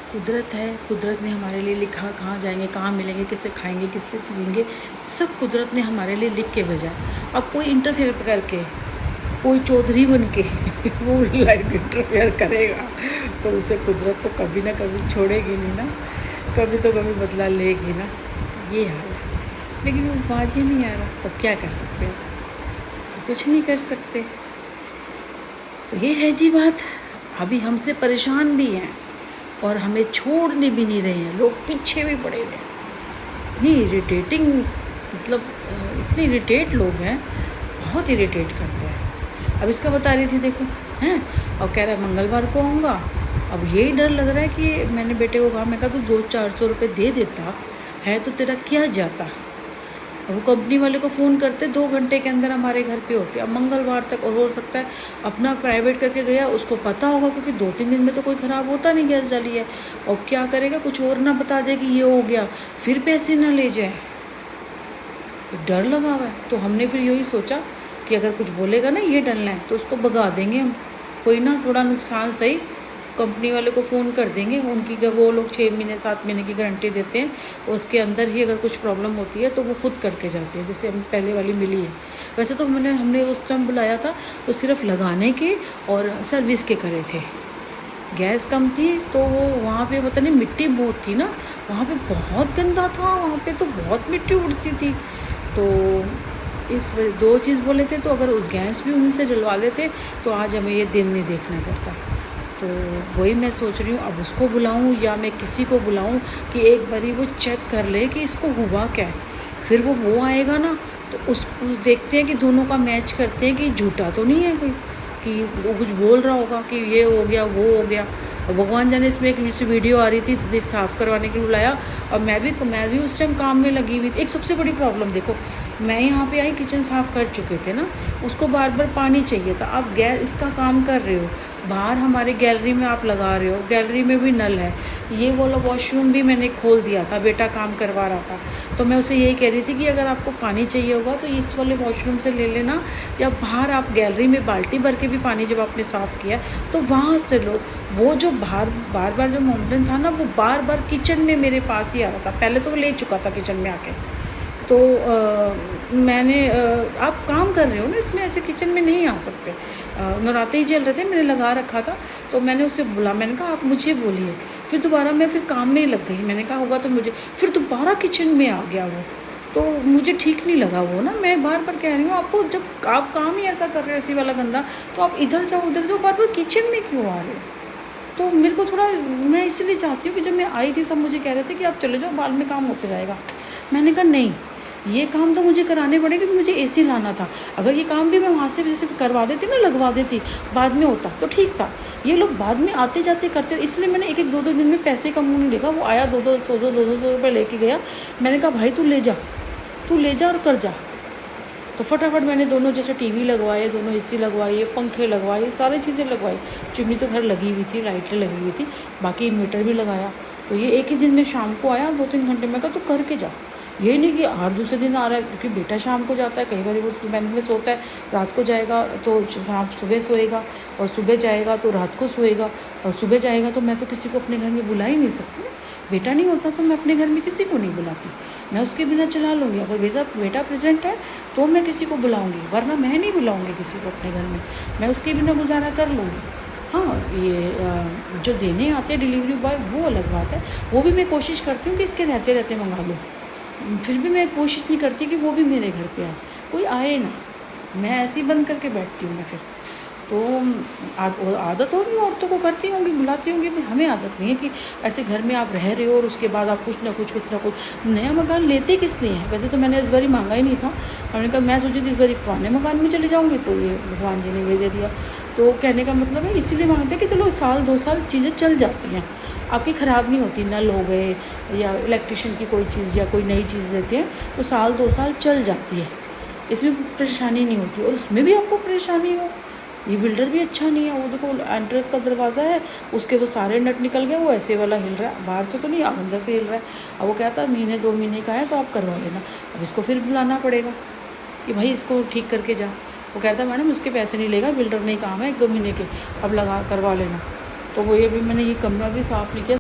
कुदरत है, कुदरत ने हमारे लिए लिखा कहाँ जाएंगे, कहाँ मिलेंगे, किससे खाएंगे, किससे पिएंगे, सब कुदरत ने हमारे लिए लिख के भेजा। अब कोई इंटरफेयर करके, कोई चौधरी बन के वो लाइफ इंटरफेयर करेगा तो उसे कुदरत तो कभी ना कभी छोड़ेगी नहीं ना, कभी तो कभी बदला लेगी ना। तो ये हाल है, लेकिन वो बाज ही नहीं आ रहा, तब क्या कर सकते हैं, उसको कुछ नहीं कर सकते। तो ये है जी बात। अभी हमसे परेशान भी हैं और हमें छोड़ने भी नहीं रहे हैं, लोग पीछे भी पड़े हुए हैं। इतनी इरिटेटिंग, मतलब इतने इरिटेट लोग हैं, बहुत इरिटेट करते हैं। अब इसका बता रही थी देखो, हैं, और कह रहा है मंगलवार को आऊँगा। अब यही डर लग रहा है कि मैंने बेटे को कहा, मैं कहा तू 200-400 रुपये दे देता है तो तेरा क्या जाता। वो कंपनी वाले को फ़ोन करते 2 घंटे के अंदर हमारे घर पे होते। अब मंगलवार तक, और हो सकता है अपना प्राइवेट करके गया, उसको पता होगा क्योंकि 2-3 दिन में तो कोई ख़राब होता नहीं गैस डाली है। और क्या करेगा, कुछ और ना बता दे कि ये हो गया, फिर पैसे ना ले जाए, डर लगा हुआ है। तो हमने फिर यही सोचा कि अगर कुछ बोलेगा ना ये डरना है तो उसको भगा देंगे हम। कोई ना थोड़ा नुकसान सही, कंपनी वाले को फ़ोन कर देंगे, उनकी वो लोग 6 महीने 7 महीने की गारंटी देते हैं, उसके अंदर ही अगर कुछ प्रॉब्लम होती है तो वो खुद करके जाते हैं, जैसे हमें पहले वाली मिली है। वैसे तो हमने उस टाइम बुलाया था तो सिर्फ लगाने के और सर्विस के करे थे। गैस कम थी तो वो वहाँ पे पता नहीं मिट्टी बहुत थी ना, वहाँ पे बहुत गंदा था, वहाँ पे तो बहुत मिट्टी उड़ती थी। तो इस 2 चीज़ बोले थे, तो अगर उस गैस भी उन्हीं से डलवा लेते तो आज हमें ये दिन नहीं देखना पड़ता। तो वही मैं सोच रही हूँ, अब उसको बुलाऊँ या मैं किसी को बुलाऊँ कि एक बारी वो चेक कर ले कि इसको हुआ क्या है। फिर वो आएगा ना तो उसको देखते हैं कि दोनों का मैच करते हैं कि झूठा तो नहीं है कोई, कि वो कुछ बोल रहा होगा कि ये हो गया वो हो गया। और भगवान जाने, इसमें एक वीडियो आ रही थी, साफ़ करवाने के लिए बुलाया और मैं भी उस टाइम काम में लगी हुई थी। एक सबसे बड़ी प्रॉब्लम देखो, मैं यहाँ पे आई, किचन साफ़ कर चुके थे ना, उसको बार बार पानी चाहिए था। आप गैस इसका काम कर रहे हो, बाहर हमारे गैलरी में आप लगा रहे हो, गैलरी में भी नल है, ये वाला वॉशरूम भी मैंने खोल दिया था, बेटा काम करवा रहा था। तो मैं उसे यही कह रही थी कि अगर आपको पानी चाहिए होगा तो इस वाले वॉशरूम से ले लेना, या बाहर आप गैलरी में बाल्टी भर के भी पानी जब आपने साफ़ किया तो वहाँ से लो। वो जो बार बार जो मोमडन था ना, वो बार बार किचन में मेरे पास ही आ रहा था। पहले तो वो ले चुका था किचन में आके, तो मैंने आप काम कर रहे हो ना इसमें, ऐसे किचन में नहीं आ सकते। नवराते ही चल रहे थे, मैंने लगा रखा था, तो मैंने उससे बोला, मैंने कहा आप मुझे बोलिए। फिर दोबारा मैं फिर काम में ही लग गई, मैंने कहा होगा तो मुझे, फिर दोबारा किचन में आ गया वो। तो मुझे ठीक नहीं लगा वो ना, मैं बार बार कह रही हूँ आपको, जब आप काम ही ऐसा कर रहे हो इसी वाला गंदा, तो आप इधर जाओ उधर जाओ, बार बार किचन में क्यों आ रहे हो। तो मेरे को थोड़ा, मैं इसलिए चाहती हूँ कि जब मैं आई थी सब मुझे कह रहे थे कि आप चले जाओ, बाद में काम होते जाएगा। मैंने कहा नहीं, ये काम तो मुझे कराने पड़ेगा, क्योंकि मुझे एसी लाना था। अगर ये काम भी मैं वहाँ से जैसे करवा देती ना, लगवा देती, बाद में होता तो ठीक था। ये लोग बाद में आते जाते करते, इसलिए मैंने 1-2 दिन में पैसे का मुँह नहीं देखा। वो आया 200 रुपये लेके गया, मैंने कहा भाई तू ले जा और कर जा। तो फटाफट मैंने दोनों, जैसे टीवी लगवाए, दोनों एसी लगवाए, पंखे लगवाए, सारी चीज़ें लगवाई। चिमनी तो घर लगी हुई थी, लाइटें लगी हुई थी, बाकी इन्वर्टर भी लगाया। तो ये एक ही दिन में शाम को आया, 2-3 घंटे में, कहा तू करके जा। ये नहीं कि हर दूसरे दिन आ रहा है, क्योंकि बेटा शाम को जाता है, कई बार वो बैंक में सोता है, रात को जाएगा तो शाम सुबह सोएगा, और सुबह जाएगा तो रात को सोएगा, और सुबह जाएगा तो मैं तो किसी को अपने घर में बुला ही नहीं सकती। बेटा नहीं होता तो मैं अपने घर में किसी को नहीं बुलाती, मैं उसके बिना चला लूँगी। अगर बेटा प्रेजेंट है तो मैं किसी को बुलाऊँगी, वरना मैं नहीं बुलाऊँगी किसी को अपने घर में, मैं उसके बिना गुजारा कर लूँगी। हाँ, ये जो देने आते हैं डिलीवरी बॉय, वो अलग बात है, वो भी मैं कोशिश करती हूँ कि इसके रहते रहते मंगा लूँ। फिर भी मैं कोशिश नहीं करती कि वो भी मेरे घर पे आए, कोई आए ना, मैं ऐसे ही बंद करके बैठती हूँ मैं फिर। तो आदत होगी औरतों को, करती होंगी, बुलाती होंगी, हमें आदत नहीं है कि ऐसे घर में आप रह रहे हो और उसके बाद आप कुछ ना कुछ नया मकान लेते किस लिए हैं। वैसे तो मैंने इस बारी मांगा ही नहीं था, मैंने कहा, मैं सोची थी इस बारी पुराने मकान में चले जाऊँगी, तो ये भगवान जी ने ये दे दिया। तो कहने का मतलब है, इसीलिए मांगते हैं कि चलो 1-2 साल चीज़ें चल जाती हैं, आपकी ख़राब नहीं होती। नल हो गए या इलेक्ट्रिशियन की कोई चीज़ या कोई नई चीज़ लेते हैं तो 1-2 साल चल जाती है, इसमें परेशानी नहीं होती। और उसमें भी आपको परेशानी हो, ये बिल्डर भी अच्छा नहीं है। वो देखो एंट्रेंस का दरवाज़ा है, उसके वो सारे नट निकल गए, वो ऐसे वाला हिल रहा है, बाहर से तो नहीं, अंदर से हिल रहा है। अब वो कहता है 1-2 महीने का है तो आप करवा लेना। अब इसको फिर बुलाना पड़ेगा कि भाई इसको ठीक करके जा। वो कहता है मैडम उसके पैसे नहीं लेगा, बिल्डर नहीं काम है 1-2 महीने के, अब लगा करवा लेना। तो वो ये भी, मैंने ये कमरा भी साफ़ नहीं किया।